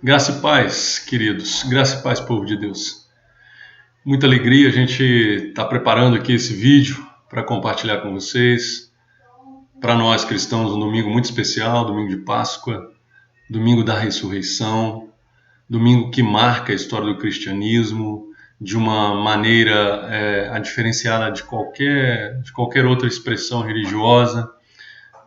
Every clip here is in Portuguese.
Graça e paz, queridos. Graça e paz, povo de Deus. Muita alegria, a gente está preparando aqui esse vídeo para compartilhar com vocês. Para nós cristãos, um domingo muito especial, domingo de Páscoa, domingo da ressurreição, domingo que marca a história do cristianismo de uma maneira diferenciada de qualquer outra expressão religiosa,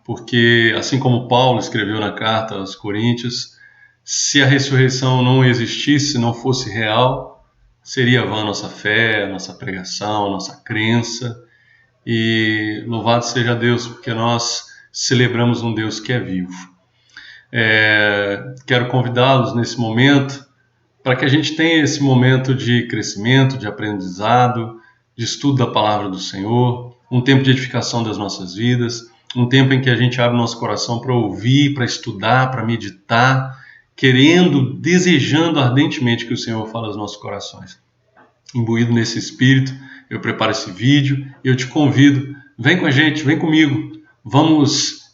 porque assim como Paulo escreveu na carta aos Coríntios, se a ressurreição não existisse, não fosse real, seria vã a nossa fé, a nossa pregação, a nossa crença. E louvado seja Deus, porque nós celebramos um Deus que é vivo. Quero convidá-los nesse momento para que a gente tenha esse momento de crescimento, de aprendizado, de estudo da palavra do Senhor, um tempo de edificação das nossas vidas, um tempo em que a gente abre nosso coração para ouvir, para estudar, para meditar, querendo, desejando ardentemente que o Senhor fale aos nossos corações. Imbuído nesse espírito, eu preparo esse vídeo e eu te convido, vem com a gente, vem comigo, vamos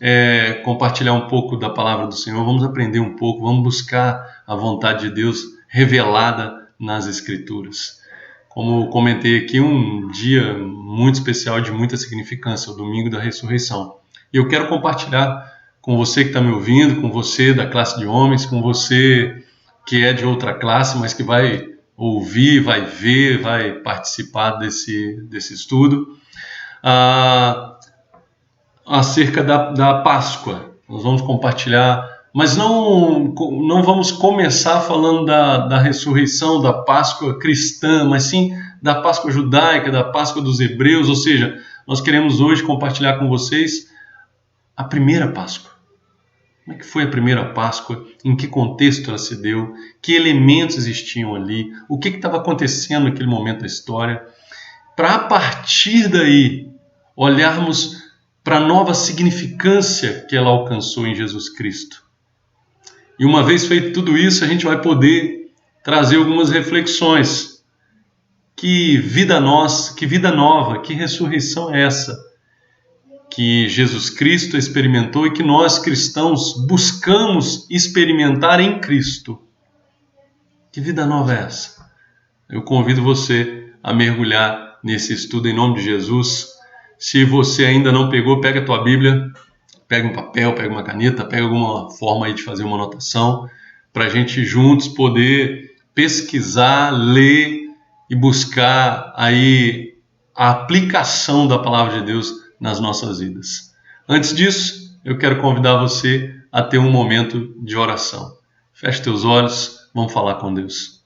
compartilhar um pouco da palavra do Senhor, vamos aprender um pouco, vamos buscar a vontade de Deus revelada nas Escrituras. Como comentei aqui, um dia muito especial, de muita significância, o domingo da ressurreição. E eu quero compartilhar com você que está me ouvindo, com você da classe de homens, com você que é de outra classe, mas que vai ouvir, vai ver, vai participar desse estudo, acerca da Páscoa. Nós vamos compartilhar, mas não vamos começar falando da ressurreição, da Páscoa cristã, mas sim da Páscoa judaica, da Páscoa dos hebreus, ou seja, nós queremos hoje compartilhar com vocês a primeira Páscoa. Como é que foi a primeira Páscoa? Em que contexto ela se deu? Que elementos existiam ali? O que estava acontecendo naquele momento da história? Para, a partir daí, olharmos para a nova significância que ela alcançou em Jesus Cristo. E uma vez feito tudo isso, a gente vai poder trazer algumas reflexões. Que vida nova, que ressurreição é essa que Jesus Cristo experimentou e que nós cristãos buscamos experimentar em Cristo? Que vida nova é essa? Eu convido você a mergulhar nesse estudo em nome de Jesus. Se você ainda não pegou, pega a tua Bíblia, pega um papel, pega uma caneta, pega alguma forma aí de fazer uma anotação, para a gente juntos poder pesquisar, ler e buscar aí a aplicação da palavra de Deus nas nossas vidas. Antes disso, eu quero convidar você a ter um momento de oração. Feche teus olhos, vamos falar com Deus.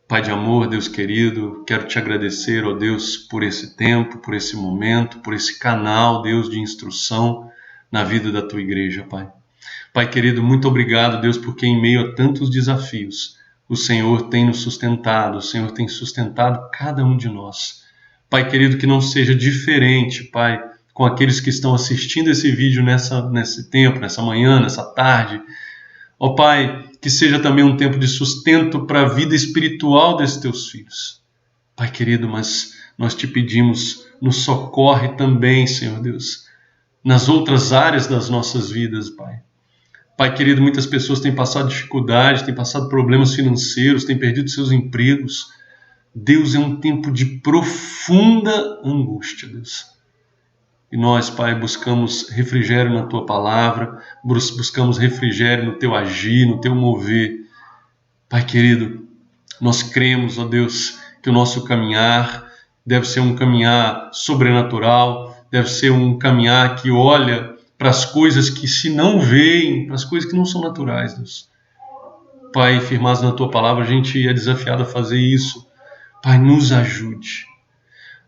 Pai de amor, Deus querido, quero te agradecer, ó Deus, por esse tempo, por esse momento, por esse canal, Deus, de instrução na vida da tua igreja, Pai. Pai querido, muito obrigado, Deus, porque em meio a tantos desafios, o Senhor tem nos sustentado, o Senhor tem sustentado cada um de nós. Pai querido, que não seja diferente, Pai, com aqueles que estão assistindo esse vídeo nesse tempo, nessa manhã, nessa tarde. Ó Pai, que seja também um tempo de sustento para a vida espiritual desses teus filhos. Pai querido, mas nós te pedimos, nos socorre também, Senhor Deus, nas outras áreas das nossas vidas, Pai. Pai querido, muitas pessoas têm passado dificuldade, têm passado problemas financeiros, têm perdido seus empregos. Deus, é um tempo de profunda angústia, Deus. E nós, Pai, buscamos refrigério na Tua palavra, buscamos refrigério no Teu agir, no Teu mover. Pai querido, nós cremos, ó Deus, que o nosso caminhar deve ser um caminhar sobrenatural, deve ser um caminhar que olha para as coisas que se não veem, para as coisas que não são naturais, Deus. Pai, firmados na Tua palavra, a gente é desafiado a fazer isso. Pai, nos ajude.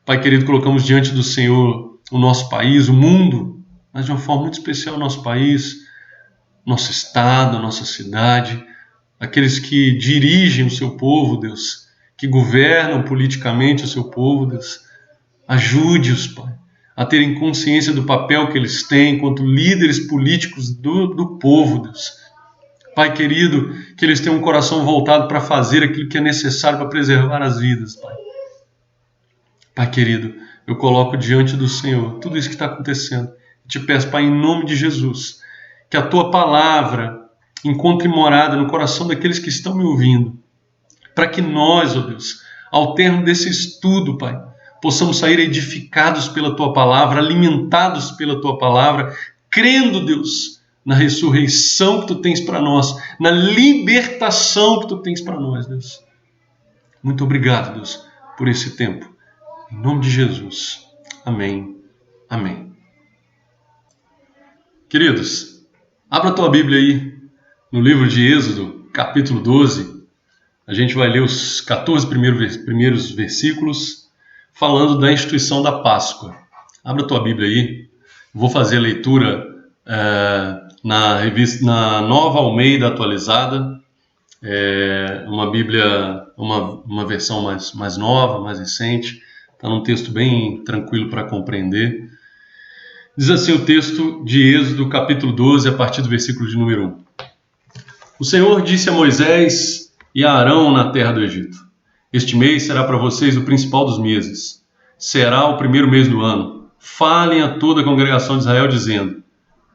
Pai querido, colocamos diante do Senhor o nosso país, o mundo, mas de uma forma muito especial o nosso país, nosso estado, a nossa cidade, aqueles que dirigem o seu povo, Deus, que governam politicamente o seu povo, Deus. Ajude-os, Pai, a terem consciência do papel que eles têm enquanto líderes políticos do povo, Deus. Pai querido, que eles tenham um coração voltado para fazer aquilo que é necessário para preservar as vidas, Pai. Pai querido, eu coloco diante do Senhor tudo isso que está acontecendo. Te peço, Pai, em nome de Jesus, que a Tua palavra encontre morada no coração daqueles que estão me ouvindo, para que nós, ó Deus, ao termo desse estudo, Pai, possamos sair edificados pela Tua palavra, alimentados pela Tua palavra, crendo, Deus, na ressurreição que Tu tens para nós, na libertação que Tu tens para nós, Deus. Muito obrigado, Deus, por esse tempo. Em nome de Jesus. Amém. Amém. Queridos, abra a tua Bíblia aí no livro de Êxodo, capítulo 12. A gente vai ler os 14 primeiros versículos falando da instituição da Páscoa. Abra a tua Bíblia aí. Vou fazer a leitura na Nova Almeida Atualizada. Uma Bíblia, uma versão mais nova, mais recente. Está num texto bem tranquilo para compreender. Diz assim o texto de Êxodo, capítulo 12, a partir do versículo de número 1. O Senhor disse a Moisés e a Arão na terra do Egito: Este mês será para vocês o principal dos meses. Será o primeiro mês do ano. Falem a toda a congregação de Israel, dizendo: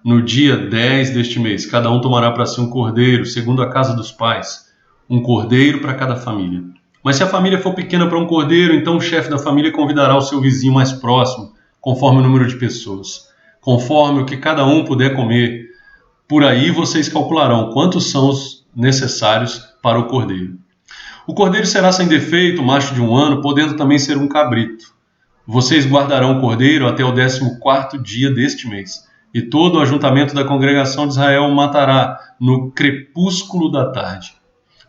No dia 10 deste mês, cada um tomará para si um cordeiro, segundo a casa dos pais, um cordeiro para cada família. Mas se a família for pequena para um cordeiro, então o chefe da família convidará o seu vizinho mais próximo, conforme o número de pessoas, conforme o que cada um puder comer. Por aí vocês calcularão quantos são os necessários para o cordeiro. O cordeiro será sem defeito, macho de 1 ano, podendo também ser um cabrito. Vocês guardarão o cordeiro até o 14º dia deste mês, e todo o ajuntamento da congregação de Israel o matará no crepúsculo da tarde.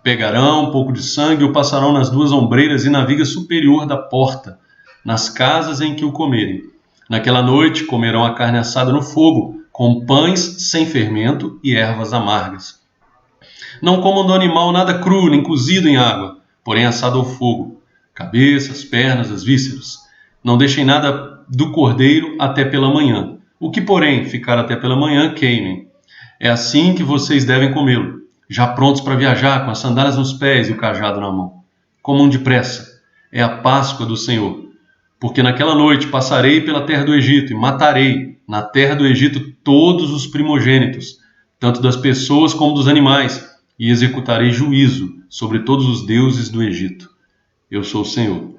Pegarão um pouco de sangue e o passarão nas 2 ombreiras e na viga superior da porta, nas casas em que o comerem. Naquela noite comerão a carne assada no fogo, com pães sem fermento e ervas amargas. Não comam do animal nada cru, nem cozido em água, porém assado ao fogo, cabeças, pernas, as vísceras. Não deixem nada do cordeiro até pela manhã. O que, porém, ficar até pela manhã, queimem. É assim que vocês devem comê-lo, já prontos para viajar, com as sandálias nos pés e o cajado na mão. Comam depressa. É a Páscoa do Senhor. Porque naquela noite passarei pela terra do Egito e matarei na terra do Egito todos os primogênitos, tanto das pessoas como dos animais, e executarei juízo sobre todos os deuses do Egito. Eu sou o Senhor.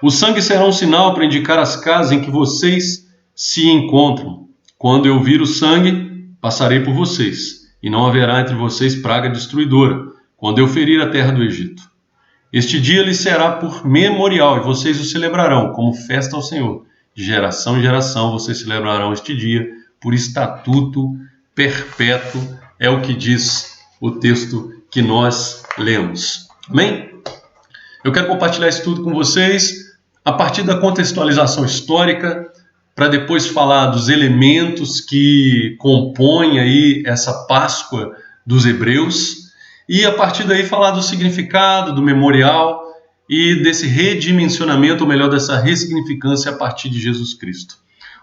O sangue será um sinal para indicar as casas em que vocês se encontram. Quando eu vir o sangue, passarei por vocês, e não haverá entre vocês praga destruidora, quando eu ferir a terra do Egito. Este dia lhes será por memorial, e vocês o celebrarão como festa ao Senhor. De geração em geração vocês celebrarão este dia por estatuto perpétuo, é o que diz o texto que nós lemos. Amém? Eu quero compartilhar isso tudo com vocês a partir da contextualização histórica, para depois falar dos elementos que compõem aí essa Páscoa dos hebreus, e a partir daí falar do significado, do memorial e desse redimensionamento, ou melhor, dessa ressignificância a partir de Jesus Cristo.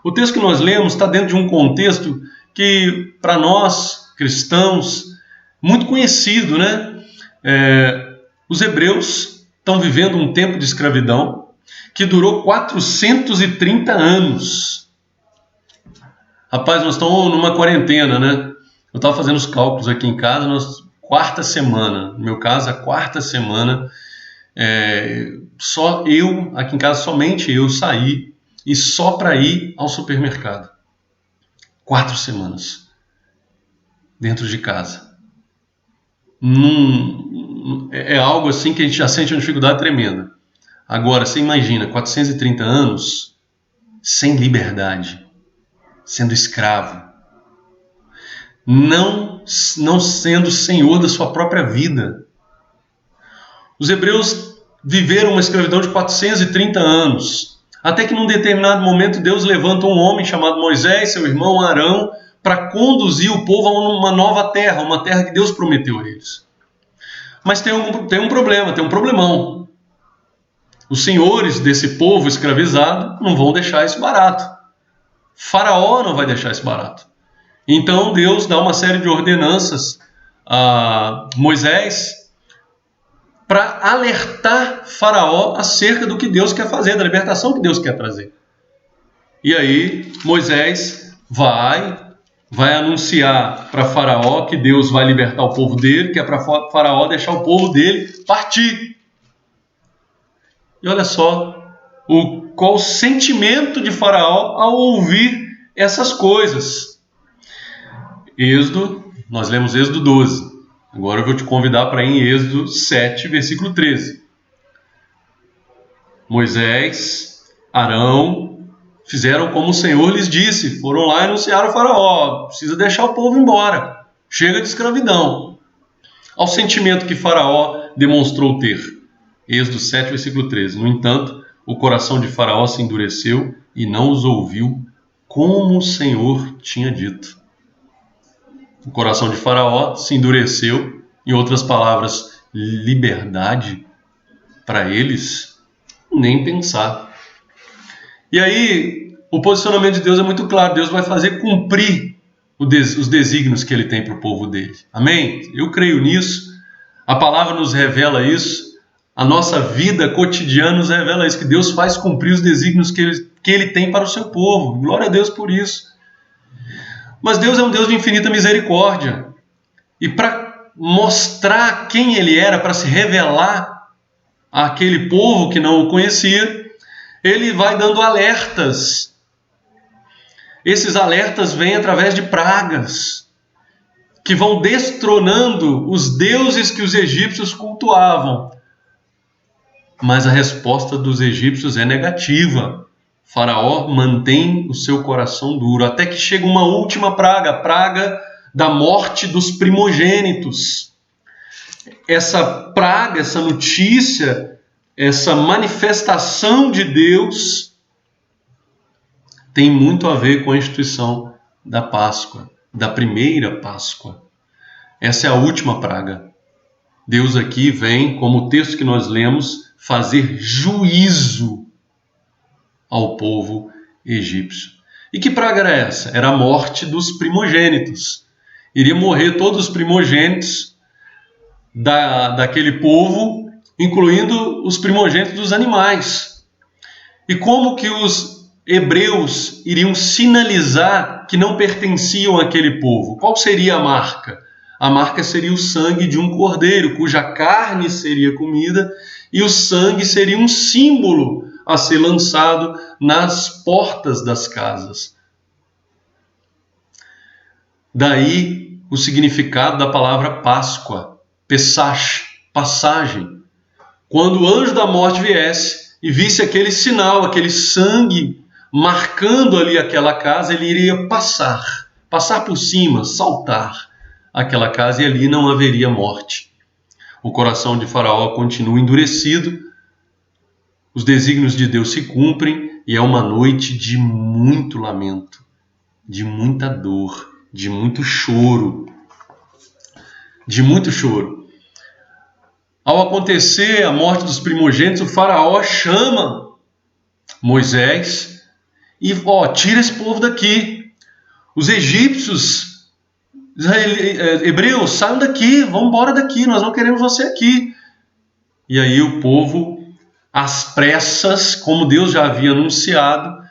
O texto que nós lemos está dentro de um contexto que, para nós, cristãos, muito conhecido, né? Os hebreus estão vivendo um tempo de escravidão que durou 430 anos. Rapaz, nós estamos numa quarentena, né? Eu estava fazendo os cálculos aqui em casa, quarta semana, no meu caso, a quarta semana, só eu, aqui em casa, somente eu saí, e só para ir ao supermercado. 4 semanas, dentro de casa. É algo assim que a gente já sente uma dificuldade tremenda. Agora, você imagina, 430 anos sem liberdade, sendo escravo, não sendo senhor da sua própria vida. Os hebreus viveram uma escravidão de 430 anos, até que num determinado momento Deus levanta um homem chamado Moisés, seu irmão Arão, para conduzir o povo a uma nova terra, uma terra que Deus prometeu a eles. Mas tem um problema, tem um problemão. Os senhores desse povo escravizado não vão deixar isso barato. Faraó não vai deixar isso barato. Então Deus dá uma série de ordenanças a Moisés para alertar Faraó acerca do que Deus quer fazer, da libertação que Deus quer trazer. E aí Moisés vai vai anunciar para Faraó que Deus vai libertar o povo dele, que é para Faraó deixar o povo dele partir. E olha só qual o sentimento de Faraó ao ouvir essas coisas. Nós lemos Êxodo 12. Agora eu vou te convidar para ir em Êxodo 7, versículo 13. Moisés, Arão, fizeram como o Senhor lhes disse. Foram lá e anunciaram ao Faraó: precisa deixar o povo embora. Chega de escravidão. Ao sentimento que Faraó demonstrou ter. Êxodo 7, versículo 13. No entanto, o coração de Faraó se endureceu e não os ouviu, como o Senhor tinha dito. O coração de Faraó se endureceu, em outras palavras, liberdade para eles, nem pensar. E aí, o posicionamento de Deus é muito claro. Deus vai fazer cumprir os desígnios que Ele tem para o povo dele. Amém? Eu creio nisso. A palavra nos revela isso. A nossa vida cotidiana nos revela isso, que Deus faz cumprir os desígnios que Ele tem para o seu povo. Glória a Deus por isso. Mas Deus é um Deus de infinita misericórdia. E para mostrar quem Ele era, para se revelar àquele povo que não o conhecia, Ele vai dando alertas. Esses alertas vêm através de pragas, que vão destronando os deuses que os egípcios cultuavam. Mas a resposta dos egípcios é negativa. Faraó mantém o seu coração duro, até que chega uma última praga, a praga da morte dos primogênitos. Essa praga, essa notícia, essa manifestação de Deus tem muito a ver com a instituição da Páscoa, da primeira Páscoa. Essa é a última praga. Deus aqui vem, como o texto que nós lemos, fazer juízo ao povo egípcio. E que praga era essa? Era a morte dos primogênitos. Iria morrer todos os primogênitos daquele povo, incluindo os primogênitos dos animais. E como que os hebreus iriam sinalizar que não pertenciam àquele povo? Qual seria a marca? A marca seria o sangue de um cordeiro, cuja carne seria comida, e o sangue seria um símbolo a ser lançado nas portas das casas. Daí o significado da palavra Páscoa, Pesach, passagem. Quando o anjo da morte viesse e visse aquele sinal, aquele sangue marcando ali aquela casa, ele iria passar por cima, saltar aquela casa, e ali não haveria morte. O coração de Faraó continua endurecido, os desígnios de Deus se cumprem, e é uma noite de muito lamento, de muita dor, de muito choro. Ao acontecer a morte dos primogênitos, o Faraó chama Moisés e tira esse povo daqui. Os egípcios, hebreus, saiam daqui, vão embora daqui, nós não queremos você aqui. E aí o povo, às pressas, como Deus já havia anunciado,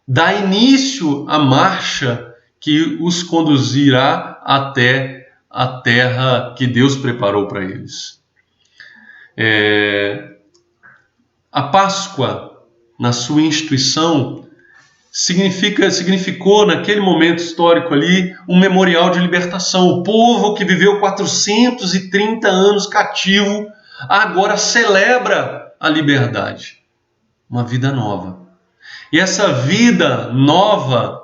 dá início à marcha que os conduzirá até a terra que Deus preparou para eles. A Páscoa, na sua instituição, significou naquele momento histórico ali um memorial de libertação. O povo que viveu 430 anos cativo agora celebra a liberdade, uma vida nova. E essa vida nova,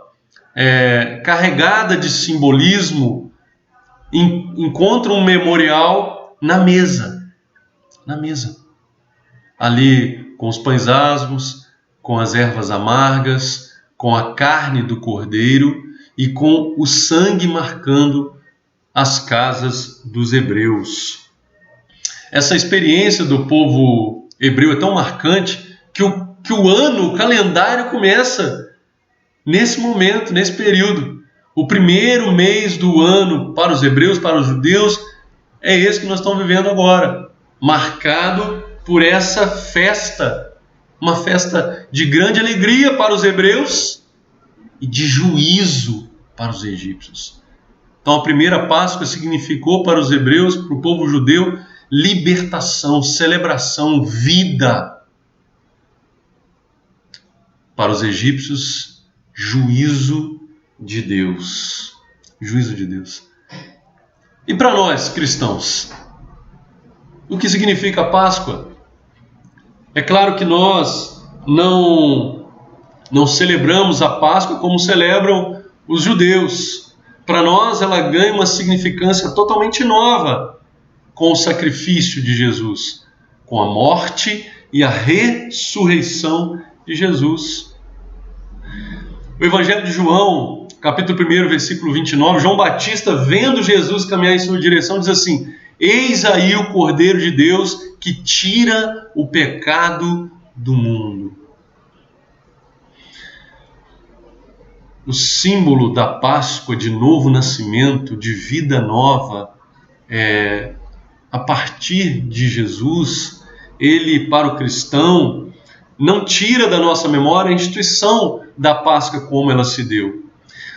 carregada de simbolismo, encontra um memorial na mesa. Ali com os pães asmos, com as ervas amargas, com a carne do cordeiro e com o sangue marcando as casas dos hebreus. Essa experiência do povo hebreu é tão marcante que o calendário começa nesse momento, nesse período. O primeiro mês do ano para os hebreus, para os judeus, é esse que nós estamos vivendo agora, marcado por essa festa, uma festa de grande alegria para os hebreus e de juízo para os egípcios. Então a primeira Páscoa significou para os hebreus, para o povo judeu, libertação, celebração, vida. Para os egípcios, juízo de Deus. Juízo de Deus. E para nós, cristãos, o que significa a Páscoa? É claro que nós não celebramos a Páscoa como celebram os judeus. Para nós, ela ganha uma significância totalmente nova com o sacrifício de Jesus, com a morte e a ressurreição de Jesus. O Evangelho de João, capítulo 1, versículo 29, João Batista, vendo Jesus caminhar em sua direção, diz assim: eis aí o Cordeiro de Deus que tira o pecado do mundo. O símbolo da Páscoa, de novo nascimento, de vida nova, a partir de Jesus, ele, para o cristão, não tira da nossa memória a instituição da Páscoa como ela se deu.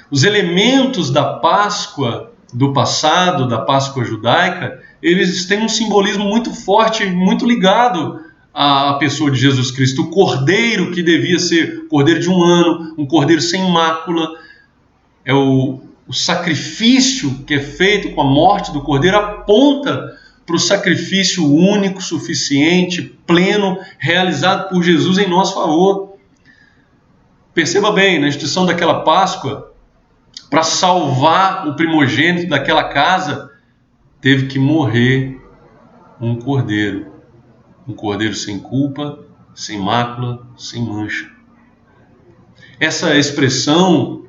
Os elementos da Páscoa do passado, da Páscoa judaica, eles têm um simbolismo muito forte, muito ligado à pessoa de Jesus Cristo. O cordeiro, que devia ser cordeiro de 1 ano, um cordeiro sem mácula, é o sacrifício que é feito com a morte do cordeiro, aponta para o sacrifício único, suficiente, pleno, realizado por Jesus em nosso favor. Perceba bem, na instituição daquela Páscoa, para salvar o primogênito daquela casa, teve que morrer um cordeiro sem culpa, sem mácula, sem mancha. Essa expressão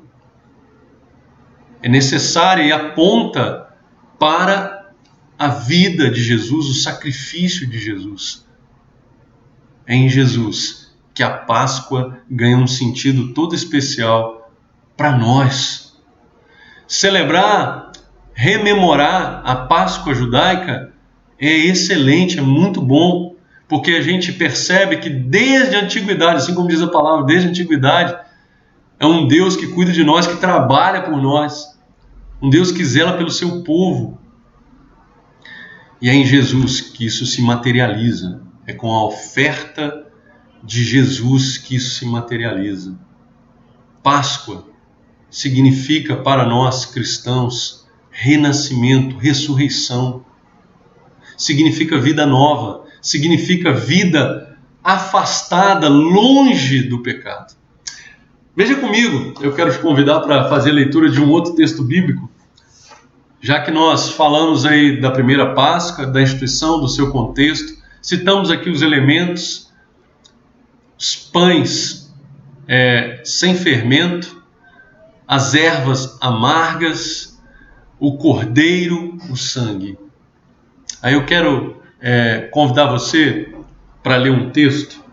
é necessária e aponta para a vida de Jesus, o sacrifício de Jesus. É em Jesus que a Páscoa ganha um sentido todo especial para nós. Celebrar, rememorar a Páscoa judaica é excelente, é muito bom, porque a gente percebe que desde a antiguidade, assim como diz a palavra, desde a antiguidade, é um Deus que cuida de nós, que trabalha por nós, um Deus que zela pelo seu povo. E é em Jesus que isso se materializa, é com a oferta de Jesus que isso se materializa. Páscoa significa para nós cristãos renascimento, ressurreição. Significa vida nova, significa vida afastada, longe do pecado. Veja comigo, eu quero te convidar para fazer a leitura de um outro texto bíblico, já que nós falamos aí da primeira Páscoa, da instituição, do seu contexto, citamos aqui os elementos, os pães sem fermento, as ervas amargas, o cordeiro, o sangue. Aí eu quero convidar você para ler um texto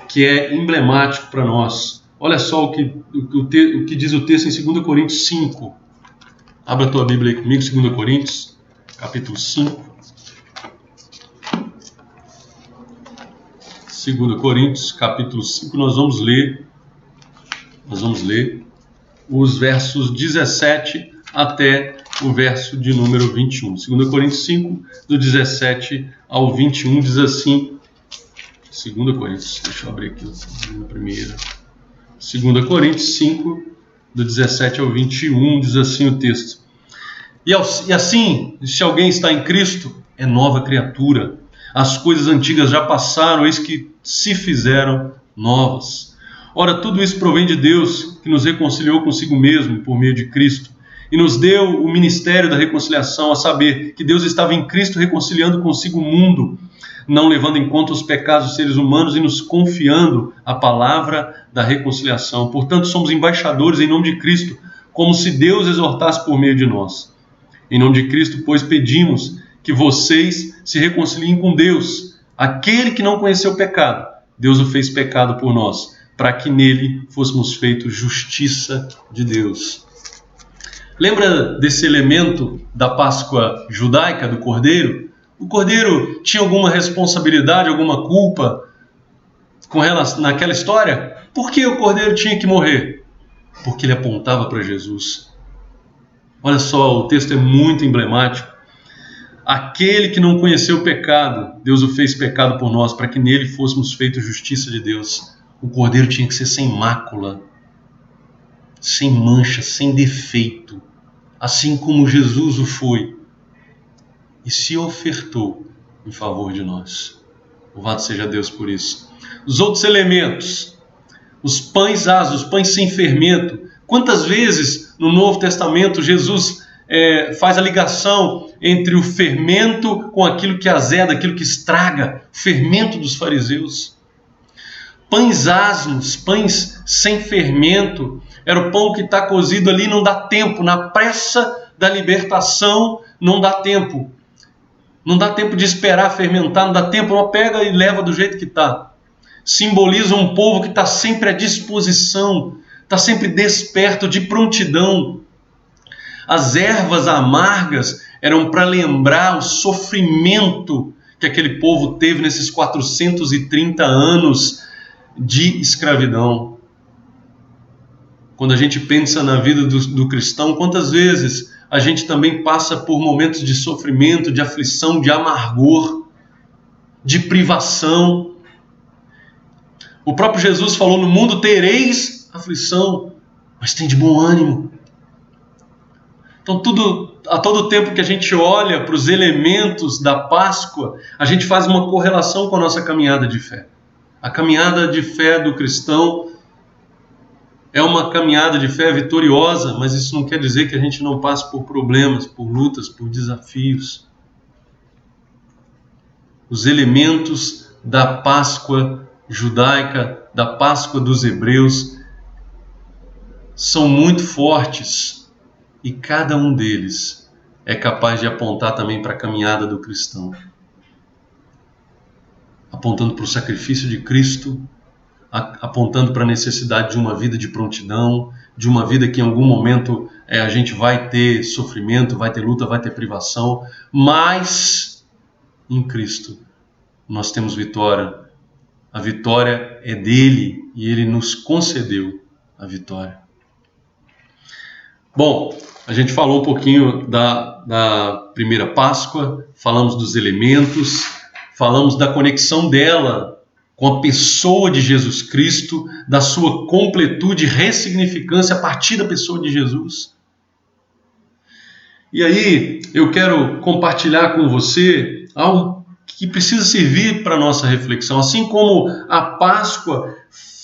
que é emblemático para nós. Olha só o que diz o texto em 2 Coríntios 5. Abra a tua Bíblia aí comigo, 2 Coríntios, capítulo 5. 2 Coríntios, capítulo 5, nós vamos ler os versos 17 até o verso de número 21. 2 Coríntios 5, do 17 ao 21, diz assim, 2 Coríntios, deixa eu abrir aqui na primeira. 2 Coríntios 5, do 17 ao 21, diz assim o texto. E assim, se alguém está em Cristo, é nova criatura. As coisas antigas já passaram, eis que se fizeram novas. Ora, tudo isso provém de Deus, que nos reconciliou consigo mesmo por meio de Cristo, e nos deu o ministério da reconciliação, a saber, que Deus estava em Cristo reconciliando consigo o mundo, não levando em conta os pecados dos seres humanos e nos confiando a palavra da reconciliação. Portanto, somos embaixadores em nome de Cristo, como se Deus exortasse por meio de nós. Em nome de Cristo, pois, pedimos que vocês se reconciliem com Deus. Aquele que não conheceu o pecado, Deus o fez pecado por nós, para que nele fôssemos feitos justiça de Deus. Lembra desse elemento da Páscoa judaica, do cordeiro? O cordeiro tinha alguma responsabilidade, alguma culpa com relação naquela história? Por que o cordeiro tinha que morrer? Porque ele apontava para Jesus. Olha só, o texto é muito emblemático. Aquele que não conheceu o pecado, Deus o fez pecado por nós, para que nele fôssemos feitos justiça de Deus. O cordeiro tinha que ser sem mácula, sem mancha, sem defeito, assim como Jesus o foi e se ofertou em favor de nós. Louvado seja Deus por isso. Os outros elementos, os pães asos, os pães sem fermento. Quantas vezes no Novo Testamento Jesus faz a ligação entre o fermento com aquilo que azeda, aquilo que estraga, o fermento dos fariseus. Pães asmos, pães sem fermento, era o pão que está cozido ali, não dá tempo, na pressa da libertação não dá tempo. Não dá tempo de esperar fermentar, não dá tempo, uma pega e leva do jeito que está. Simboliza um povo que está sempre à disposição, está sempre desperto, de prontidão. As ervas amargas eram para lembrar o sofrimento que aquele povo teve nesses 430 anos de escravidão. Quando a gente pensa na vida do cristão, quantas vezes a gente também passa por momentos de sofrimento, de aflição, de amargor, de privação. O próprio Jesus falou: no mundo tereis aflição, mas tem de bom ânimo. Então, a todo tempo que a gente olha para os elementos da Páscoa, a gente faz uma correlação com a nossa caminhada de fé. A caminhada de fé do cristão é uma caminhada de fé vitoriosa, mas isso não quer dizer que a gente não passe por problemas, por lutas, por desafios. Os elementos da Páscoa judaica, da Páscoa dos hebreus, são muito fortes e cada um deles é capaz de apontar também para a caminhada do cristão. Apontando para o sacrifício de Cristo, apontando para a necessidade de uma vida de prontidão, de uma vida que em algum momento a gente vai ter sofrimento, vai ter luta, vai ter privação, mas em Cristo nós temos vitória. A vitória é dele e ele nos concedeu a vitória. Bom, a gente falou um pouquinho da primeira Páscoa, falamos dos elementos, falamos da conexão dela com a pessoa de Jesus Cristo, da sua completude e ressignificância a partir da pessoa de Jesus. E aí eu quero compartilhar com você algo que precisa servir para a nossa reflexão. Assim como a Páscoa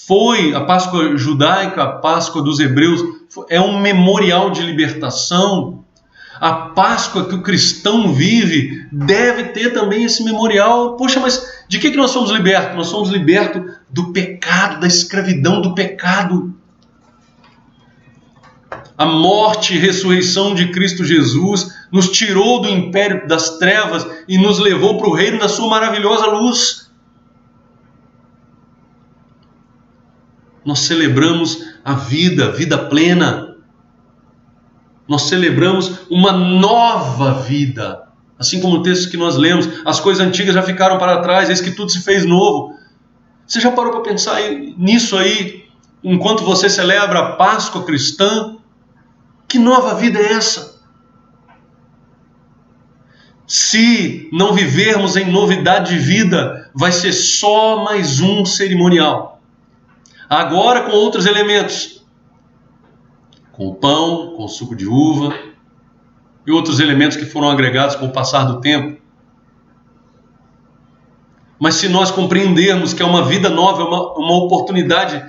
foi, a Páscoa judaica, a Páscoa dos hebreus, é um memorial de libertação, a Páscoa que o cristão vive deve ter também esse memorial. Poxa, mas de que nós somos libertos? Nós somos libertos do pecado, da escravidão do pecado. A morte e ressurreição de Cristo Jesus nos tirou do império das trevas e nos levou para o reino da sua maravilhosa luz. Nós celebramos a vida plena. Nós celebramos uma nova vida. Assim como o texto que nós lemos, as coisas antigas já ficaram para trás, eis que tudo se fez novo. Você já parou para pensar nisso aí, enquanto você celebra a Páscoa cristã? Que nova vida é essa? Se não vivermos em novidade de vida, vai ser só mais um cerimonial. Agora com outros elementos. Com o pão, com o suco de uva e outros elementos que foram agregados com o passar do tempo. Mas se nós compreendermos que é uma vida nova, uma oportunidade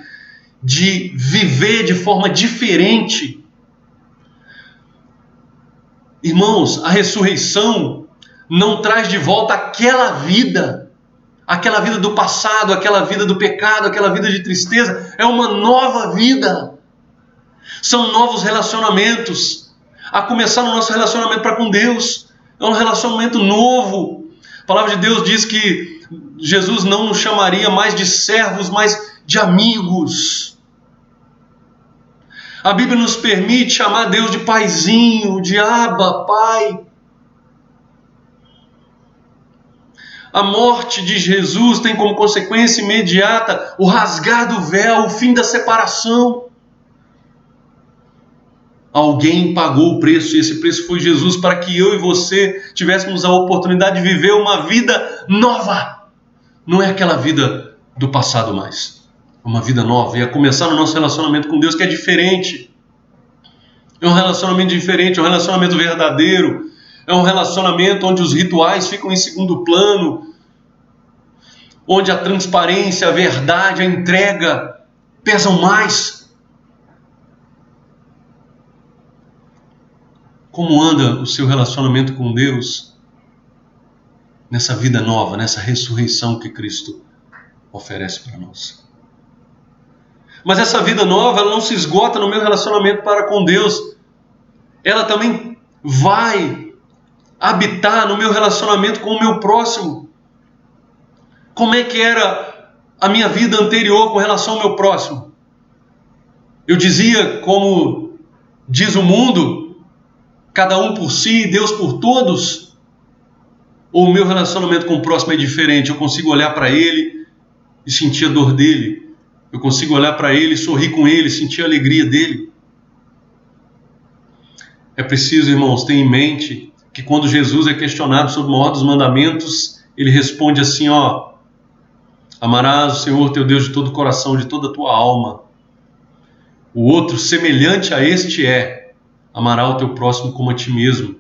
de viver de forma diferente, irmãos, a ressurreição não traz de volta aquela vida do passado, aquela vida do pecado, aquela vida de tristeza. É uma nova vida. São novos relacionamentos, a começar no nosso relacionamento para com Deus. É um relacionamento novo. A palavra de Deus diz que Jesus não nos chamaria mais de servos, mas de amigos. A Bíblia nos permite chamar Deus de paizinho, de Abba, Pai. A morte de Jesus tem como consequência imediata o rasgar do véu, o fim da separação. Alguém pagou o preço, e esse preço foi Jesus, para que eu e você tivéssemos a oportunidade de viver uma vida nova. Não é aquela vida do passado mais. É uma vida nova. E a começar no nosso relacionamento com Deus, que é diferente. É um relacionamento diferente, é um relacionamento verdadeiro. É um relacionamento onde os rituais ficam em segundo plano. Onde a transparência, a verdade, a entrega pesam mais. Como anda o seu relacionamento com Deus nessa vida nova, nessa ressurreição que Cristo oferece para nós? Mas essa vida nova, ela não se esgota no meu relacionamento para com Deus. Ela também vai habitar no meu relacionamento com o meu próximo. Como é que era a minha vida anterior com relação ao meu próximo? Eu dizia, como diz o mundo, cada um por si, Deus por todos? Ou o meu relacionamento com o próximo é diferente? Eu consigo olhar para ele e sentir a dor dele. Eu consigo olhar para ele, sorrir com ele, sentir a alegria dele. É preciso, irmãos, ter em mente que quando Jesus é questionado sobre o maior dos mandamentos, ele responde assim, amarás o Senhor teu Deus de todo o coração, de toda a tua alma. O outro, semelhante a este amará o teu próximo como a ti mesmo.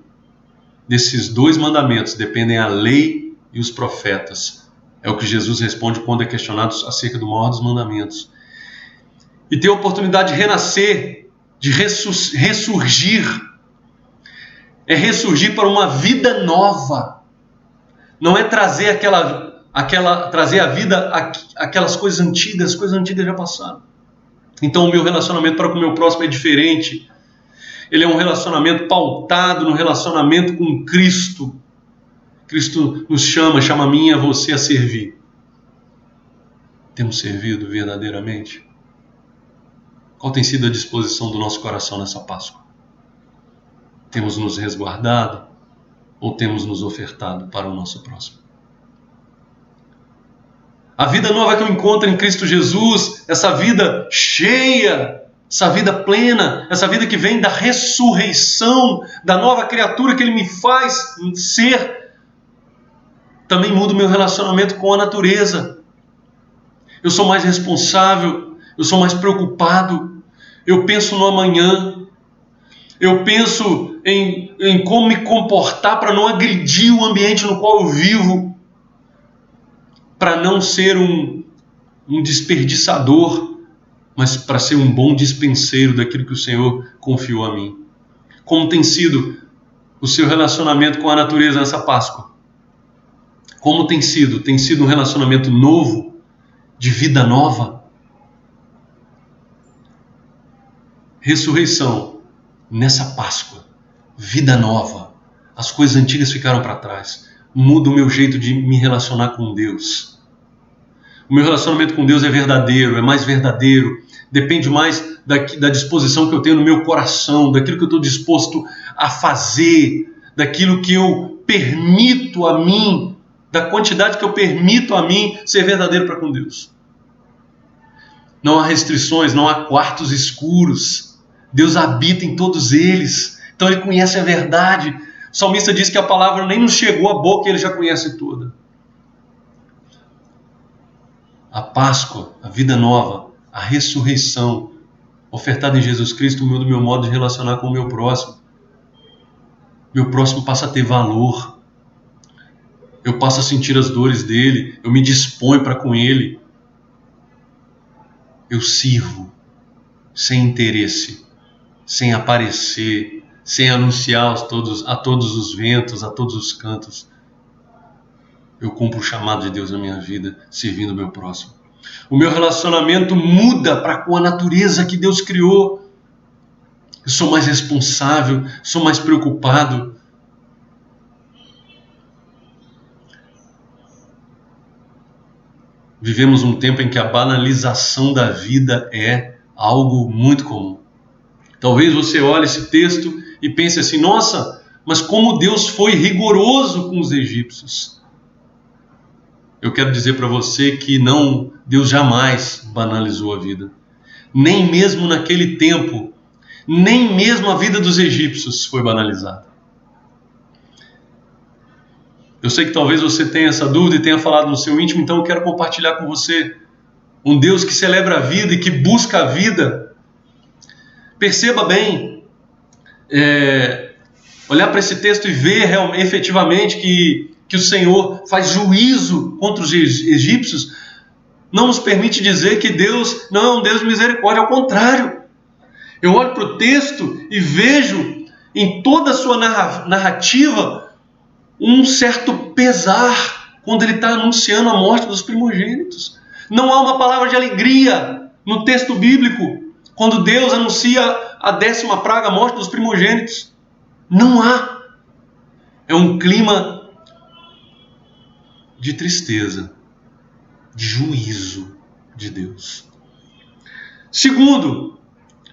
Desses dois mandamentos dependem a lei e os profetas. É o que Jesus responde quando é questionado acerca do maior dos mandamentos. E ter a oportunidade de renascer, de ressurgir. É ressurgir para uma vida nova. Não é trazer trazer à vida aquelas coisas antigas. As coisas antigas já passaram. Então o meu relacionamento para com o meu próximo é diferente. Ele é um relacionamento pautado no relacionamento com Cristo. Cristo nos chama a mim e a você a servir. Temos servido verdadeiramente? Qual tem sido a disposição do nosso coração nessa Páscoa? Temos nos resguardado ou temos nos ofertado para o nosso próximo? A vida nova que eu encontro em Cristo Jesus, essa vida cheia, essa vida plena, essa vida que vem da ressurreição, da nova criatura que Ele me faz ser, também muda o meu relacionamento com a natureza. Eu sou mais responsável, eu sou mais preocupado, eu penso no amanhã, eu penso em como me comportar para não agredir o ambiente no qual eu vivo, para não ser um desperdiçador, mas para ser um bom dispenseiro daquilo que o Senhor confiou a mim. Como tem sido o seu relacionamento com a natureza nessa Páscoa? Como tem sido? Tem sido um relacionamento novo, de vida nova? Ressurreição, nessa Páscoa, vida nova. As coisas antigas ficaram para trás. Muda o meu jeito de me relacionar com Deus. O meu relacionamento com Deus é verdadeiro, é mais verdadeiro, depende mais da disposição que eu tenho no meu coração, daquilo que eu estou disposto a fazer, daquilo que eu permito a mim, da quantidade que eu permito a mim ser verdadeiro para com Deus. Não há restrições, não há quartos escuros. Deus habita em todos eles, então Ele conhece a verdade. O salmista diz que a palavra nem nos chegou à boca e Ele já conhece toda. A Páscoa, a vida nova, a ressurreição ofertada em Jesus Cristo muda o meu modo de relacionar com o meu próximo. Meu próximo passa a ter valor. Eu passo a sentir as dores dele. Eu me disponho para com ele. Eu sirvo sem interesse, sem aparecer, sem anunciar a todos os ventos, a todos os cantos. Eu cumpro o chamado de Deus na minha vida, servindo o meu próximo. O meu relacionamento muda para com a natureza que Deus criou. Eu sou mais responsável, sou mais preocupado. Vivemos um tempo em que a banalização da vida é algo muito comum. Talvez você olhe esse texto e pense assim, nossa, mas como Deus foi rigoroso com os egípcios. Eu quero dizer para você que não, Deus jamais banalizou a vida. Nem mesmo naquele tempo, Nem mesmo a vida dos egípcios foi banalizada. Eu sei que talvez você tenha essa dúvida e tenha falado no seu íntimo, então eu quero compartilhar com você um Deus que celebra a vida e que busca a vida. Perceba bem, olhar para esse texto e ver efetivamente que o Senhor faz juízo contra os egípcios, não nos permite dizer que Deus não é um Deus de misericórdia, ao contrário. Eu olho para o texto e vejo em toda a sua narrativa um certo pesar quando ele está anunciando a morte dos primogênitos. Não há uma palavra de alegria no texto bíblico quando Deus anuncia a 10ª praga, a morte dos primogênitos. Não há. É um clima de tristeza, de juízo de Deus. Segundo,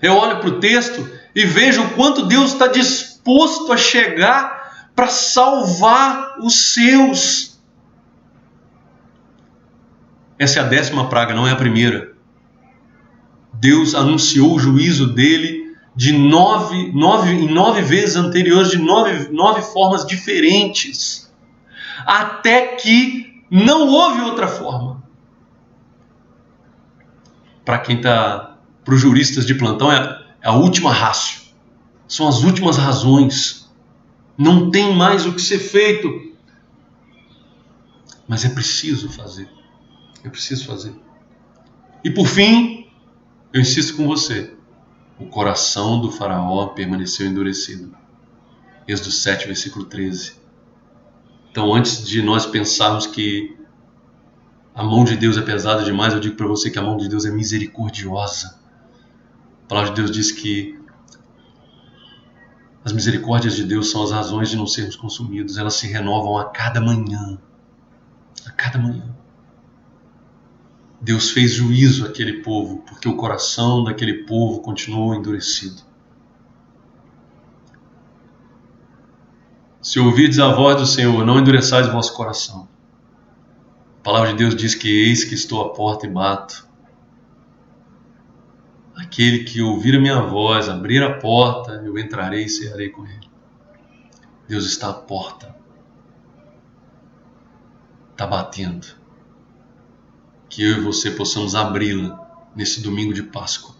eu olho para o texto e vejo o quanto Deus está disposto a chegar para salvar os seus. Essa é a 10ª praga, não é a primeira. Deus anunciou o juízo dele em 9 vezes anteriores, de nove formas diferentes, até que não houve outra forma. Para os juristas de plantão, é a última ratio. São as últimas razões. Não tem mais o que ser feito. Mas é preciso fazer. É preciso fazer. E por fim, eu insisto com você. O coração do faraó permaneceu endurecido. Êxodo 7, versículo 13. Então, antes de nós pensarmos que a mão de Deus é pesada demais, eu digo para você que a mão de Deus é misericordiosa. A palavra de Deus diz que as misericórdias de Deus são as razões de não sermos consumidos. Elas se renovam a cada manhã. A cada manhã. Deus fez juízo àquele povo, porque o coração daquele povo continuou endurecido. Se ouvirdes a voz do Senhor, não endureçais o vosso coração. A palavra de Deus diz que eis que estou à porta e bato. Aquele que ouvir a minha voz, abrir a porta, eu entrarei e cearei com ele. Deus está à porta. Está batendo. Que eu e você possamos abri-la nesse domingo de Páscoa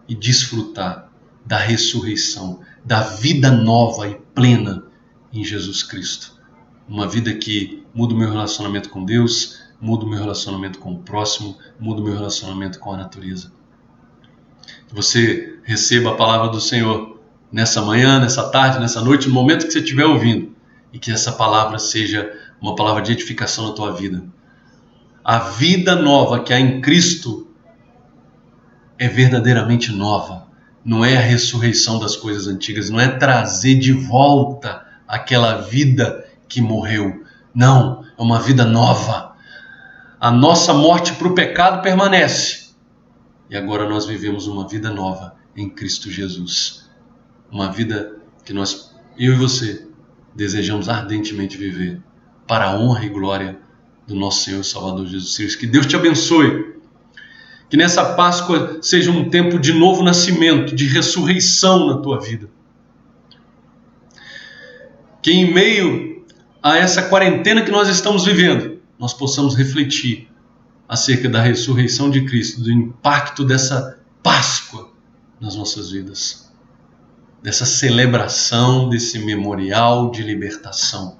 e desfrutar da ressurreição, da vida nova e plena em Jesus Cristo. Uma vida que muda o meu relacionamento com Deus, muda o meu relacionamento com o próximo, muda o meu relacionamento com a natureza. Que você receba a palavra do Senhor nessa manhã, nessa tarde, nessa noite, no momento que você estiver ouvindo, e que essa palavra seja uma palavra de edificação na tua vida. A vida nova que há em Cristo é verdadeiramente nova. Não é a ressurreição das coisas antigas, não é trazer de volta aquela vida que morreu. Não, é uma vida nova. A nossa morte para o pecado permanece. E agora nós vivemos uma vida nova em Cristo Jesus. Uma vida que eu e você, desejamos ardentemente viver para a honra e glória do nosso Senhor e Salvador Jesus Cristo. Que Deus te abençoe. Que nessa Páscoa seja um tempo de novo nascimento, de ressurreição na tua vida. Que em meio a essa quarentena que nós estamos vivendo, nós possamos refletir acerca da ressurreição de Cristo, do impacto dessa Páscoa nas nossas vidas, dessa celebração, desse memorial de libertação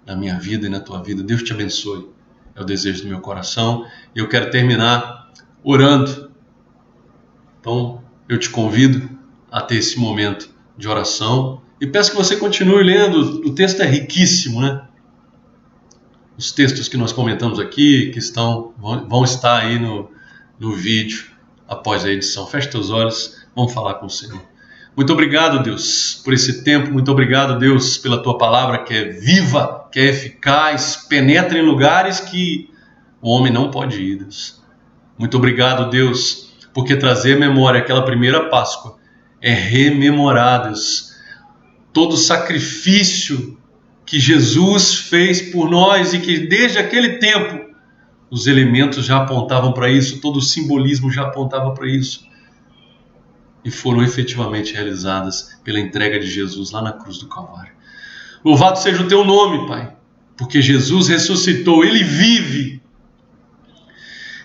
na minha vida e na tua vida. Deus te abençoe. É o desejo do meu coração. E eu quero terminar orando. Então, eu te convido a ter esse momento de oração e peço que você continue lendo. O texto é riquíssimo, né? Os textos que nós comentamos aqui, que vão estar aí no vídeo após a edição. Feche teus olhos, vamos falar com o Senhor. Muito obrigado, Deus, por esse tempo. Muito obrigado, Deus, pela tua palavra que é viva, que é eficaz, penetra em lugares que o homem não pode ir, Deus. Muito obrigado, Deus, porque trazer à memória aquela primeira Páscoa é rememorar, Deus, todo o sacrifício que Jesus fez por nós e que desde aquele tempo os elementos já apontavam para isso, todo o simbolismo já apontava para isso. e foram efetivamente realizadas pela entrega de Jesus lá na cruz do Calvário. Louvado seja o teu nome, Pai, porque Jesus ressuscitou, Ele vive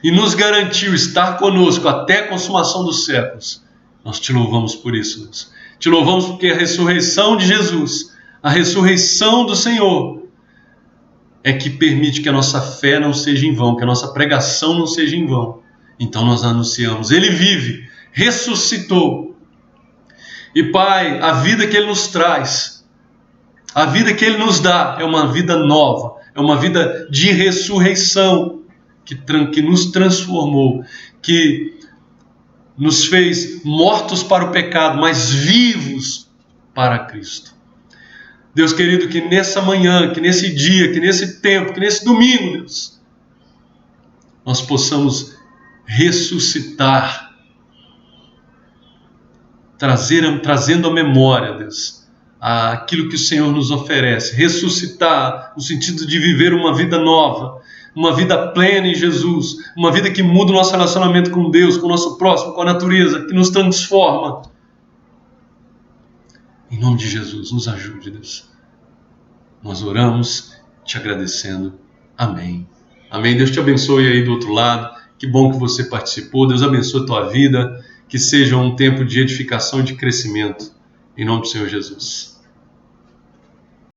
e nos garantiu estar conosco até a consumação dos séculos. Nós te louvamos por isso, Deus. Te louvamos porque a ressurreição de Jesus, a ressurreição do Senhor, é que permite que a nossa fé não seja em vão, que a nossa pregação não seja em vão. Então nós anunciamos, Ele vive, ressuscitou. E Pai, a vida que Ele nos traz, a vida que Ele nos dá é uma vida nova, é uma vida de ressurreição que nos transformou, que nos fez mortos para o pecado, mas vivos para Cristo. Deus querido, que nessa manhã, que nesse dia, que nesse tempo, que nesse domingo, Deus, nós possamos ressuscitar, trazendo à memória, Deus, aquilo que o Senhor nos oferece, ressuscitar no sentido de viver uma vida nova, uma vida plena em Jesus, uma vida que muda o nosso relacionamento com Deus, com o nosso próximo, com a natureza, que nos transforma. Em nome de Jesus, nos ajude, Deus. Nós oramos te agradecendo. Amém. Amém. Deus te abençoe aí do outro lado. Que bom que você participou. Deus abençoe a tua vida. Que seja um tempo de edificação e de crescimento. Em nome do Senhor Jesus.